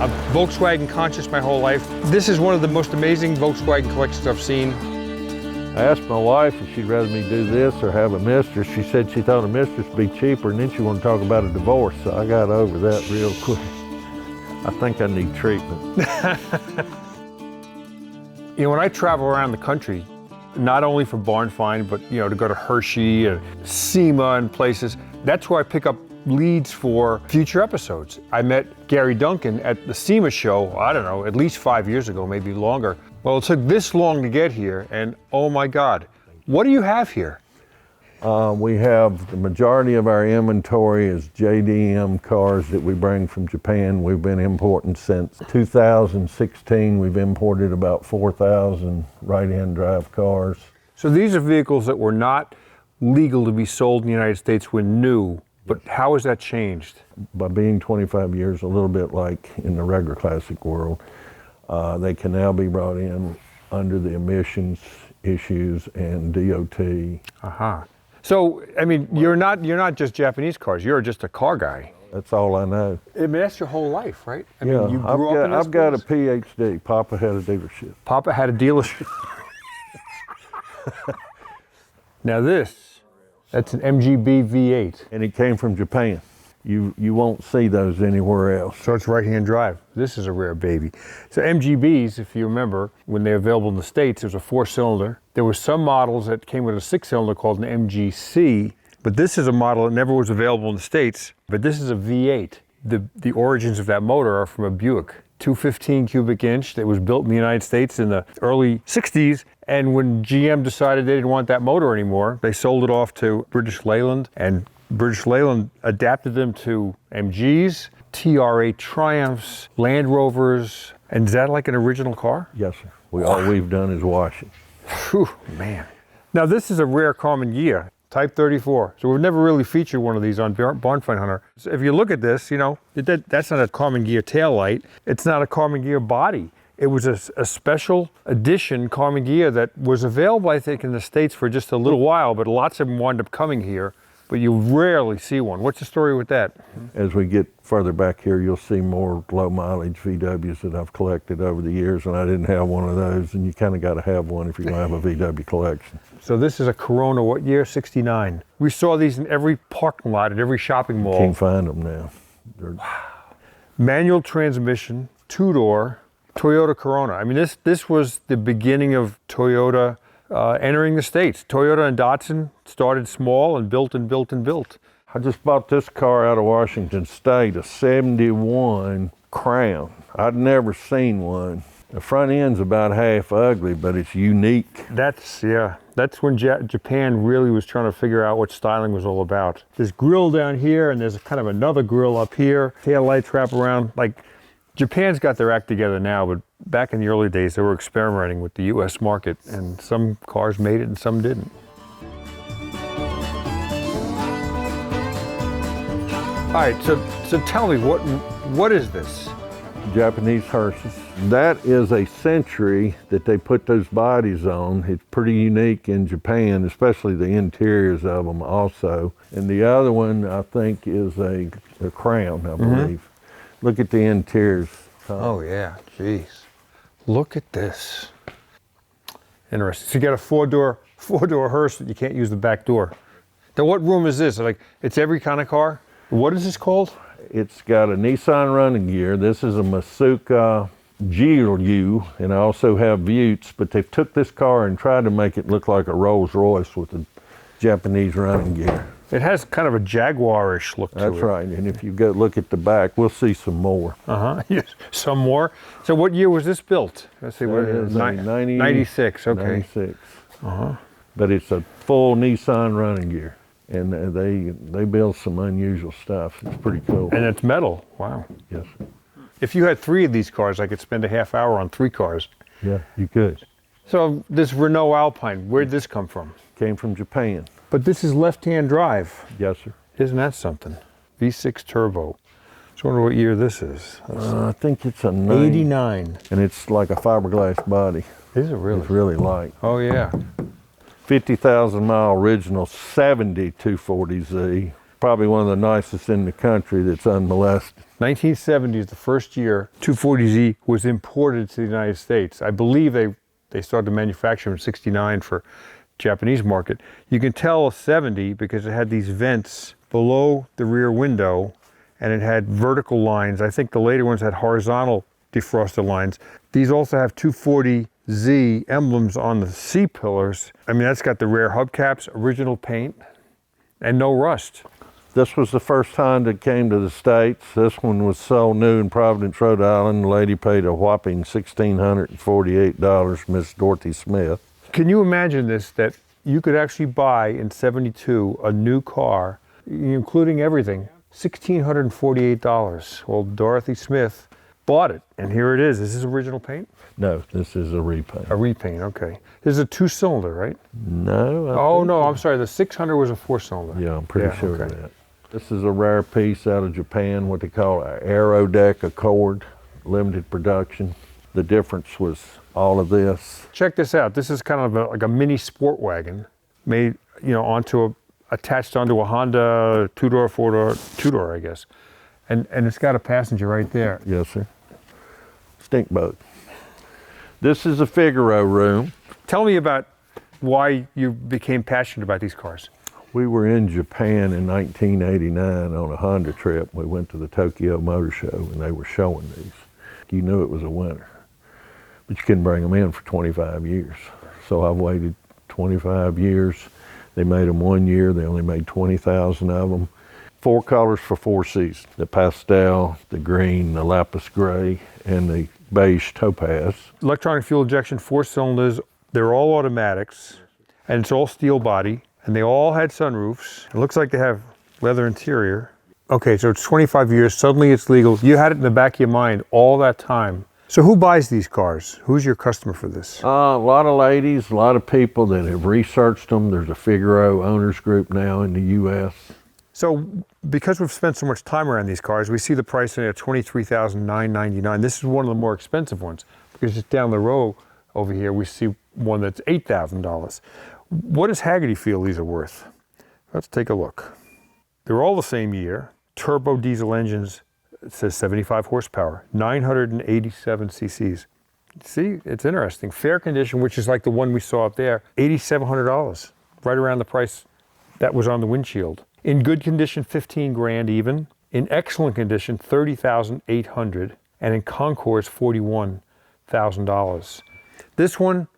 I'm Volkswagen conscious my whole life. This is one of the most amazing Volkswagen collections I've seen. I asked my wife if she'd rather me do this or have a mistress. She said she thought a mistress would be cheaper, and then she wanted to talk about a divorce, so I got over that real quick. I think I need treatment. You know, when I travel around the country, not only for barn find, but you know, to go to Hershey and SEMA and places, that's where I pick up leads for future episodes. I met Gary Duncan at the SEMA show, I don't know, at least 5 years ago, maybe longer. Well, it took this long to get here, and oh my God, what do you have here? We have the majority of our inventory is JDM cars that we bring from Japan. We've been importing since 2016. We've imported about 4,000 right-hand drive cars. So these are vehicles that were not legal to be sold in the United States when new, but how has that changed? By being 25 years, a little bit like in the regular classic world, they can now be brought in under the emissions issues and DOT. Uh-huh. So, I mean, you're not just Japanese cars, you're just a car guy. That's all I know. I mean, that's your whole life, right? I Yeah, mean, you grew up in this I've got a place? PhD. Papa had a dealership. Papa had a dealership. Now that's an MGB V8. And it came from Japan. You won't see those anywhere else. So it's right-hand drive. This is a rare baby. So MGBs, if you remember, when they were available in the States, it was a 4-cylinder. There were some models that came with a 6-cylinder called an MGC, but this is a model that never was available in the States, but this is a V8. The origins of that motor are from a Buick. 215 cubic inch that was built in the United States in the early 60s. And when GM decided they didn't want that motor anymore, they sold it off to British Leyland, and British Leyland adapted them to MGs, TR8 Triumphs, Land Rovers. And is that like an original car? Yes, sir. All we've done is wash it. Whew, man. Now this is a rare common gear, Type 34. So we've never really featured one of these on Barn Find Hunter. So if you look at this, you know, that's not a common gear tail light. It's not a common gear body. It was a special edition common gear that was available, I think, in the States for just a little while, but lots of them wound up coming here. But you rarely see one. What's the story with that? As we get further back here, you'll see more low mileage VWs that I've collected over the years, and I didn't have one of those, and you kind of got to have one if you're going to have a VW collection. So this is a Corona, what year? 69. We saw these in every parking lot at every shopping mall. Can't find them now. Wow. Manual transmission, 2-door, Toyota Corona. I mean, this was the beginning of Toyota entering the States. Toyota and Datsun started small and built and built and built. I just bought this car out of Washington State, a 71 Crown. I'd never seen one. The front end's about half ugly, but it's unique. That's when Japan really was trying to figure out what styling was all about. There's grill down here, and there's kind of another grill up here. Tail lights wrap around. Like, Japan's got their act together now, but back in the early days, they were experimenting with the US market, and some cars made it and some didn't. All right, so tell me, what is this? Japanese hearses. That is a Century that they put those bodies on. It's pretty unique in Japan, especially the interiors of them also. And the other one, I think, is a Crown, I believe. Look at the interiors. Oh yeah, jeez. Look at this. Interesting. So you got a four-door hearse that you can't use the back door. Now what room is this? Like, it's every kind of car? What is this called? It's got a Nissan running gear. This is a Masuka Jiryu, and I also have Buttes, but they've took this car and tried to make it look like a Rolls Royce with a Japanese running gear. It has kind of a Jaguar-ish look to it. That's right, and if you go look at the back, we'll see some more. Yes, some more. So what year was this built? Let's see, what is it? 96, okay. 96. But it's a full Nissan running gear, and they build some unusual stuff. It's pretty cool. And it's metal, wow. Yes. If you had 3 of these cars, I could spend a half hour on 3 cars. Yeah, you could. So this Renault Alpine, where'd this come from? Came from Japan. But this is left-hand drive. Yes, sir. Isn't that something? V6 turbo. I wonder what year this is. I think it's a 89. And it's like a fiberglass body. Is it really? It's really light. Oh yeah. 50,000 mile original 70 240Z. Probably one of the nicest in the country that's unmolested. 1970 is the first year 240Z was imported to the United States. I believe they started manufacturing in 69 for Japanese market. You can tell a 70 because it had these vents below the rear window and it had vertical lines. I think the later ones had horizontal defroster lines. These also have 240Z emblems on the C-pillars. I mean, that's got the rear hubcaps, original paint, and no rust. This was the first time that came to the States. This one was sold new in Providence, Rhode Island. The lady paid a whopping $1,648, Miss Dorothy Smith. Can you imagine this, that you could actually buy in 72 a new car, including everything, $1,648. Well, Dorothy Smith bought it, and here it is. Is this original paint? No, this is a repaint. A repaint, okay. This is a 2-cylinder, right? No. Oh, no, I'm sorry. The 600 was a 4-cylinder. Yeah, I'm pretty sure of that. This is a rare piece out of Japan, what they call an Aerodecks Accord, limited production. The difference was all of this. Check this out. This is kind of like a mini sport wagon made, attached onto a Honda 2-door, 4-door, 2-door, I guess. And it's got a passenger right there. Yes, sir. Stink boat. This is a Figaro room. Tell me about why you became passionate about these cars. We were in Japan in 1989 on a Honda trip. We went to the Tokyo Motor Show and they were showing these. You knew it was a winner, but you couldn't bring them in for 25 years. So I waited 25 years. They made them 1 year. They only made 20,000 of them. 4 colors for 4 seasons. The pastel, the green, the lapis gray, and the beige topaz. Electronic fuel injection, 4 cylinders. They're all automatics, and it's all steel body, and they all had sunroofs. It looks like they have leather interior. Okay, so it's 25 years. Suddenly it's legal. You had it in the back of your mind all that time. So who buys these cars? Who's your customer for this? A lot of ladies, a lot of people that have researched them. There's a Figaro owners group now in the U.S. So because we've spent so much time around these cars, we see the price in at $23,999. This is one of the more expensive ones because just down the road over here, we see one that's $8,000. What does Hagerty feel these are worth? Let's take a look. They're all the same year. Turbo diesel engines, it says 75 horsepower, 987 cc's. See, it's interesting. Fair condition, which is like the one we saw up there, $8,700, right around the price that was on the windshield. In good condition, 15 grand even. In excellent condition, 30,800, and in concours, $41,000. This one,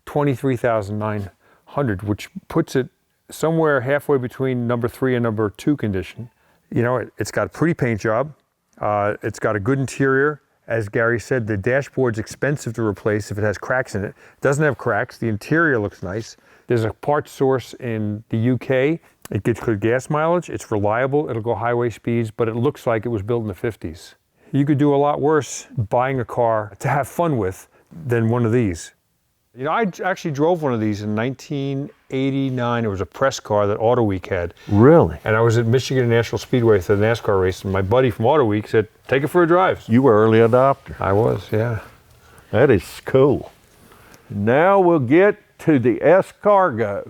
23,900, which puts it somewhere halfway between number 3 and number 2 condition. You know, it's got a pretty paint job. It's got a good interior. As Gary said, the dashboard's expensive to replace if it has cracks in it. It doesn't have cracks. The interior looks nice. There's a part source in the UK. It gets good gas mileage. It's reliable. It'll go highway speeds, but it looks like it was built in the 50s. You could do a lot worse buying a car to have fun with than one of these. You know, I actually drove one of these in 1989. It was a press car that Auto Week had. Really? And I was at Michigan National Speedway for the NASCAR race, and my buddy from Auto Week said, take it for a drive. You were early adopter. I was, yeah. That is cool. Now we'll get to the S-Cargos.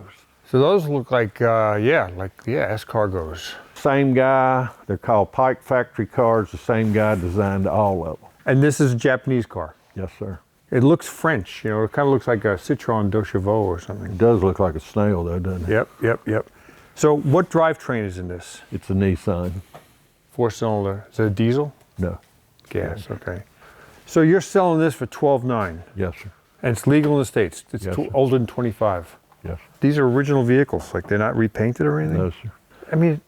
So those look like, S-Cargos. Same guy. They're called Pike Factory cars. The same guy designed all of them. And this is a Japanese car. Yes, sir. It looks French, you know, it kind of looks like a Citroën Deux Chevaux or something. It does look like a snail though, doesn't it? Yep. So what drivetrain is in this? It's a Nissan. 4-cylinder. Is it a diesel? No. Gas, okay. So you're selling this for $12,900. Yes, sir. And it's legal in the States. It's Yes, sir. older than 25. Yes. These are original vehicles, like they're not repainted or anything? No, sir. I mean,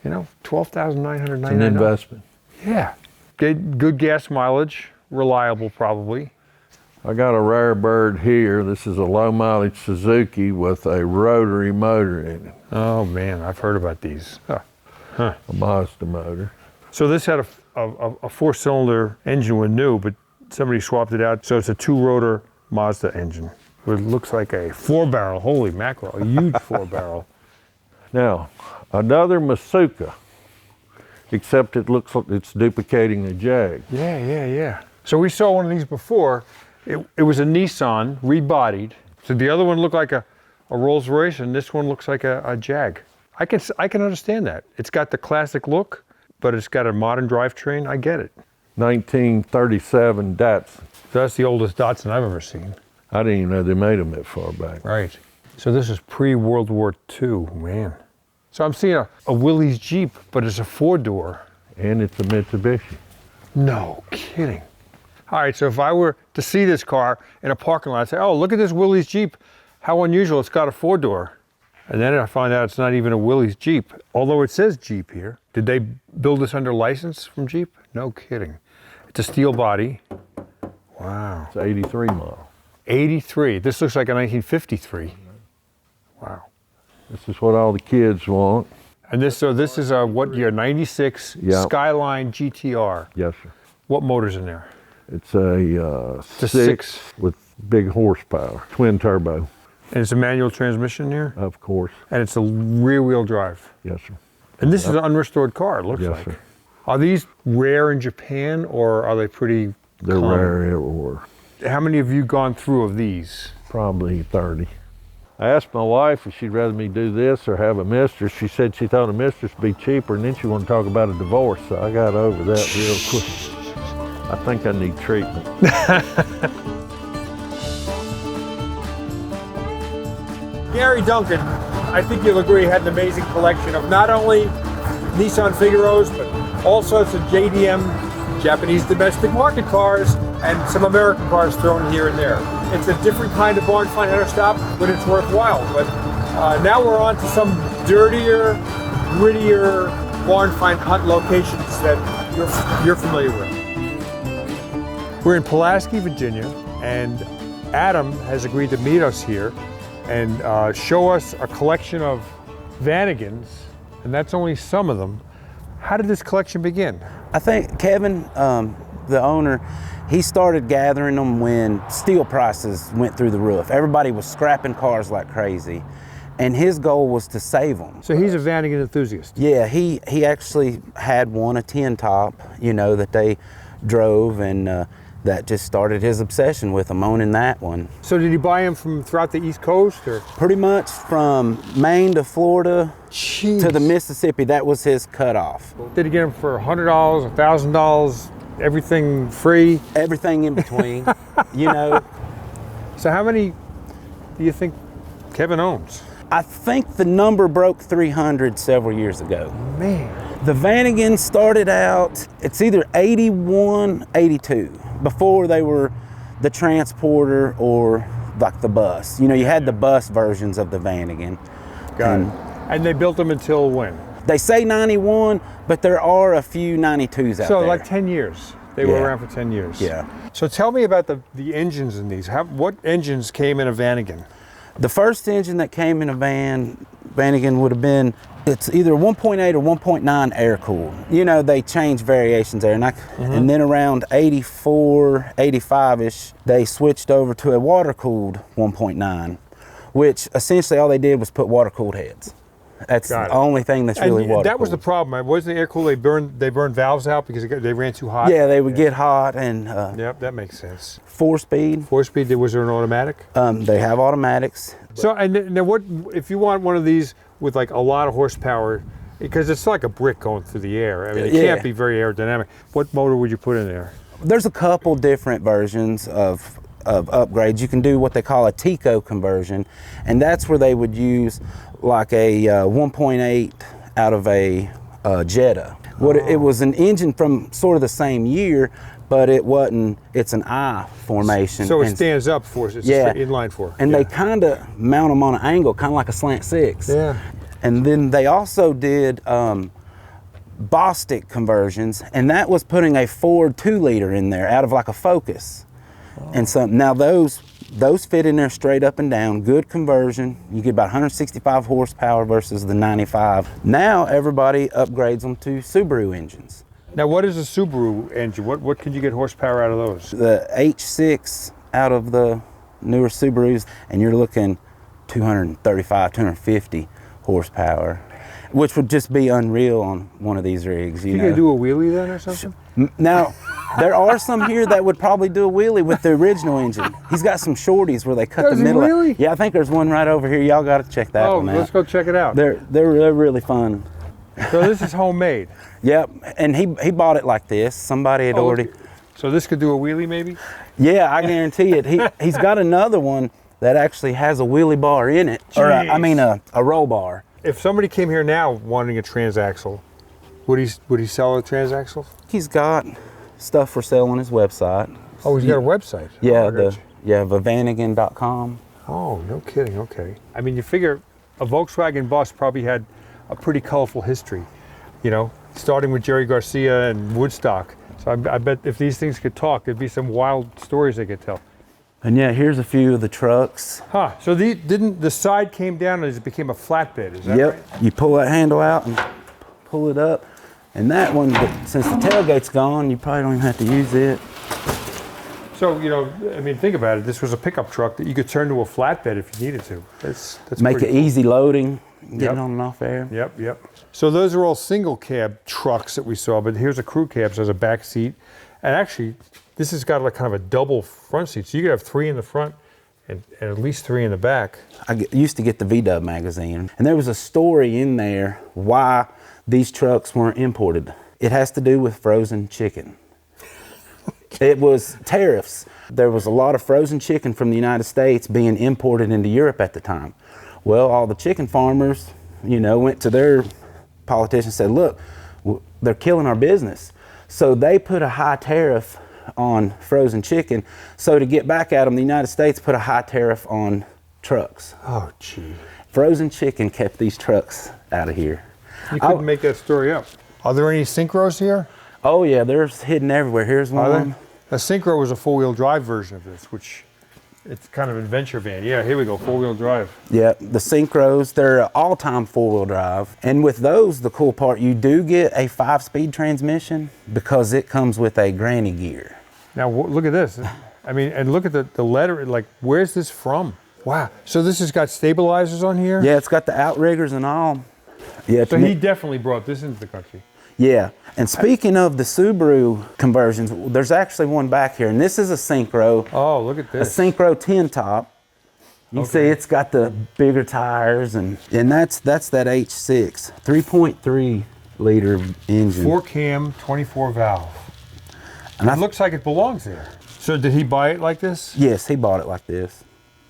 you know, $12,999. It's an investment. Yeah. Good gas mileage, reliable probably. I got a rare bird here. This is a low mileage Suzuki with a rotary motor in it. Oh man, I've heard about these. Huh. A Mazda motor. So this had a 4-cylinder engine when new, but somebody swapped it out, so it's a 2-rotor Mazda engine. It looks like a 4-barrel, holy mackerel, a huge 4-barrel. Now, another Masuka, except it looks like it's duplicating the Jag. Yeah. So we saw one of these before. It was a Nissan, rebodied. So the other one looked like a Rolls Royce, and this one looks like a Jag. I can understand that. It's got the classic look, but it's got a modern drivetrain. I get it. 1937 Datsun. So that's the oldest Datsun I've ever seen. I didn't even know they made them that far back. Right. So this is pre-World War II, man. So I'm seeing a Willys Jeep, but it's a 4-door. And it's a Mitsubishi. No kidding. All right, so if I were to see this car in a parking lot, I'd say, oh, look at this Willys Jeep. How unusual, it's got a 4-door. And then I find out it's not even a Willys Jeep, although it says Jeep here. Did they build this under license from Jeep? No kidding. It's a steel body. Wow. It's 83 model. 83. This looks like a 1953. Wow. This is what all the kids want. And this is a what year? 96 Yep. Skyline GTR. Yes, sir. What motor's in there? It's a a 6 with big horsepower, twin turbo, And it's a manual transmission here? of course. And it's a rear-wheel drive. Yes, sir. And this is an unrestored car, it looks Yes, like. sir. Are these rare in Japan, or are they pretty They're common? rare everywhere. How many have you gone through of these? Probably 30. I asked my wife if she'd rather me do this or have a mistress. She said she thought a mistress would be cheaper, and then she wanted to talk about a divorce, so I got over that real quick. I think I need treatment. Gary Duncan, I think you'll agree, had an amazing collection of not only Nissan Figaros, but all sorts of JDM, Japanese domestic market cars, and some American cars thrown here and there. It's a different kind of barn find hunter stop, but it's worthwhile. But now we're on to some dirtier, grittier barn find hunt locations that you're familiar with. We're in Pulaski, Virginia, and Adam has agreed to meet us here and show us a collection of Vanagons, and that's only some of them. How did this collection begin? I think Kevin, the owner, he started gathering them when steel prices went through the roof. Everybody was scrapping cars like crazy, and his goal was to save them. So he's a Vanagon enthusiast. Yeah, he actually had one, a 10 top, you know, that they drove, and that just started his obsession with them, owning that one. So did he buy them from throughout the East Coast, or? Pretty much from Maine to Florida Jeez. to the Mississippi, that was his cutoff. Did he get them for $100, $1,000, everything free? Everything in between, you know. So how many do you think Kevin owns? I think the number broke 300 several years ago. Man. The Vanagons started out, it's either 81, 82, before they were the Transporter or like the bus. You know, you had the bus versions of the Vanagon. Got it. And they built them until when? They say 91, but there are a few 92s out So there. like 10 years. They were Yeah. around for 10 years. Yeah. So tell me about the engines in these. What engines came in a Vanagon? The first engine that came in a Vanagon would have been, it's either 1.8 or 1.9 air cooled. You know, they change variations there. And then around 84, 85-ish, they switched over to a water cooled 1.9, which essentially all they did was put water cooled heads. That's Got the it. only thing that's really And water that was the cooled. problem. It wasn't the air cooled. They burned valves out because they ran too hot. Yeah, they would get hot, and Yep, that makes sense. 4-speed. 4-speed. Was there an automatic? They have automatics. So, and now what if you want one of these with like a lot of horsepower, because it's like a brick going through the air. I mean, it Yeah. can't be very aerodynamic. What motor would you put in there? There's a couple different versions of upgrades. You can do what they call a Tico conversion, and that's where they would use like a 1.8 out of a Jetta. It was an engine from sort of the same year, but it wasn't. It's an I formation. So it and, 4. It's Yeah. a straight inline 4. and Yeah. they kind of mount them on an angle, kind of like a slant 6. Yeah. And then they also did Bostic conversions, and that was putting a Ford 2-liter in there out of like a Focus. And so now those fit in there straight up and down, good conversion. You get about 165 horsepower versus the 95. Now everybody upgrades them to Subaru engines. Now, what is a Subaru engine? What can you get horsepower out of those? The H6 out of the newer Subarus, and you're looking 235, 250 horsepower, which would just be unreal on one of these rigs. You You know? gonna do a wheelie then or something? Now, there are some here that would probably do a wheelie with the original engine. He's got some shorties where they cut Does the he middle. really? Yeah, I think there's one right over here. Y'all got to check that Oh, one out. let's go check it out. They're really fun. So this is homemade. Yep, and he bought it like this. Somebody had already. So this could do a wheelie maybe? Yeah, I guarantee it. He's got another one that actually has a wheelie bar in it. Or I mean a roll bar. If somebody came here now wanting a transaxle, would he sell a transaxle? He's got stuff for sale on his website. Oh, he's got a website. Yeah, Vanagons.com. Oh, no kidding. Okay. I mean, you figure a Volkswagen bus probably had a pretty colorful history, you know, starting with Jerry Garcia and Woodstock. So I bet if these things could talk, there'd be some wild stories they could tell. And yeah, here's a few of the trucks. Huh. So didn't the side came down and it became a flatbed, is that right? You pull that handle out and pull it up. And that one, since the tailgate's gone, you probably don't even have to use it. So, you know, I mean, think about it. This was a pickup truck that you could turn to a flatbed if you needed to. That's Make it cool. easy loading, getting on and off there. Yep. So those are all single cab trucks that we saw, but here's a crew cab, so there's a back seat. And actually, this has got like kind of a double front seat. So you could have 3 in the front and at least 3 in the back. I used to get the VW magazine, and there was a story in there why these trucks weren't imported. It has to do with frozen chicken. It was tariffs. There was a lot of frozen chicken from the United States being imported into Europe at the time. Well, all the chicken farmers, you know, went to their politicians and said, look, they're killing our business. So they put a high tariff on frozen chicken. So to get back at them, the United States put a high tariff on trucks. Oh, gee. Frozen chicken kept these trucks out of here. You couldn't make that story up. Are there any Synchros here? Oh yeah, they're hidden everywhere. Here's one. A Synchro was a 4-wheel drive version of this, which it's kind of an adventure van. Yeah, here we go, 4-wheel drive. Yeah, the Synchros, they're all-time 4-wheel drive. And with those, the cool part, you do get a 5-speed transmission because it comes with a granny gear. Now look at this. I mean, and look at the letter, like, where's this from? Wow, so this has got stabilizers on here? Yeah, it's got the outriggers and all. Yeah. So he definitely brought this into the country. Yeah, and speaking of the Subaru conversions, there's actually one back here, and this is a Synchro. Oh, look at this. A Synchro 10 top. You can see it's got the bigger tires, and that's that H6, 3.3 liter engine. 4-cam, 24 valve. And it looks like it belongs there. So did he buy it like this? Yes, he bought it like this.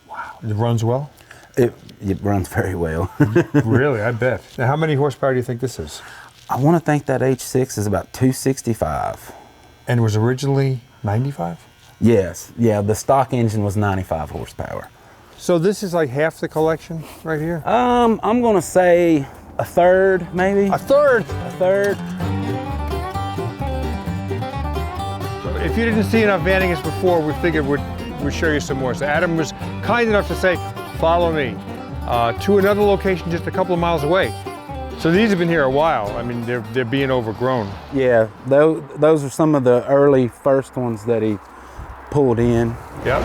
Wow. It runs well? It runs very well. Really, I bet. Now, how many horsepower do you think this is? I want to think that H6 is about 265. And it was originally 95? Yes, yeah, the stock engine was 95 horsepower. So this is like half the collection right here? I'm gonna say a third, maybe. A third? A third. So if you didn't see enough Vanagons before, we figured we'd show you some more. So Adam was kind enough to say, follow me to another location just a couple of miles away. So these have been here a while. I mean, they're being overgrown. Yeah, those are some of the early first ones that he pulled in. Yep.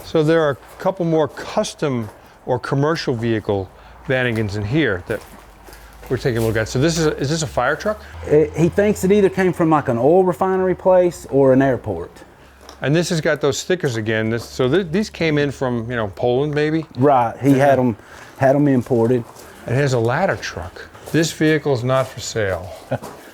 So there are a couple more custom or commercial vehicle Vanagons in here that we're taking a look at. So is this a fire truck? He thinks it either came from like an oil refinery place or an airport. And this has got those stickers again. These came in from, you know, Poland maybe? Right, he had them imported. It has a ladder truck. This vehicle is not for sale.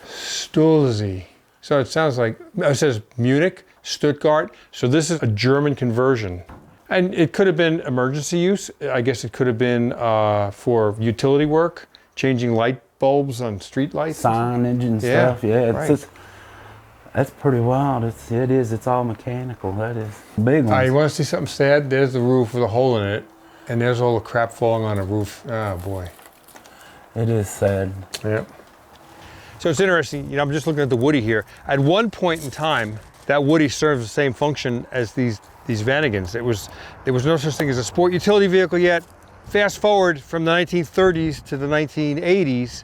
Stulzy. So it sounds like, it says Munich, Stuttgart. So this is a German conversion. And it could have been emergency use. I guess it could have been for utility work, changing light bulbs on street lights. Signage and stuff, yeah. Right. That's pretty wild. It's all mechanical. That is big one. You want to see something sad? There's the roof with a hole in it, and there's all the crap falling on the roof. Oh boy. It is sad. Yep. So it's interesting, you know, I'm just looking at the Woody here. At one point in time, that Woody serves the same function as these Vanagons. There was no such thing as a sport utility vehicle yet. Fast forward from the 1930s to the 1980s,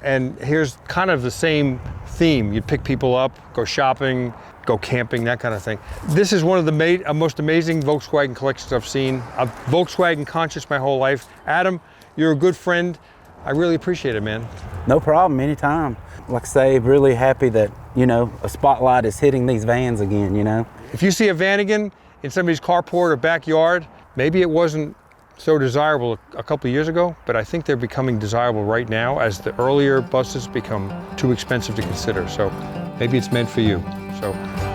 and here's kind of the same theme. You'd pick people up, go shopping, go camping, that kind of thing. This is one of the most amazing Volkswagen collections I've seen. I'm Volkswagen conscious my whole life. Adam, you're a good friend. I really appreciate it, man. No problem, anytime. Like I say, really happy that, you know, a spotlight is hitting these vans again, you know? If you see a Vanagon in somebody's carport or backyard, maybe it wasn't so desirable a couple of years ago, but I think they're becoming desirable right now as the earlier buses become too expensive to consider. So maybe it's meant for you. So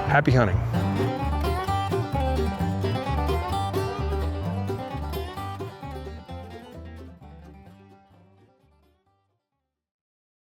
happy hunting.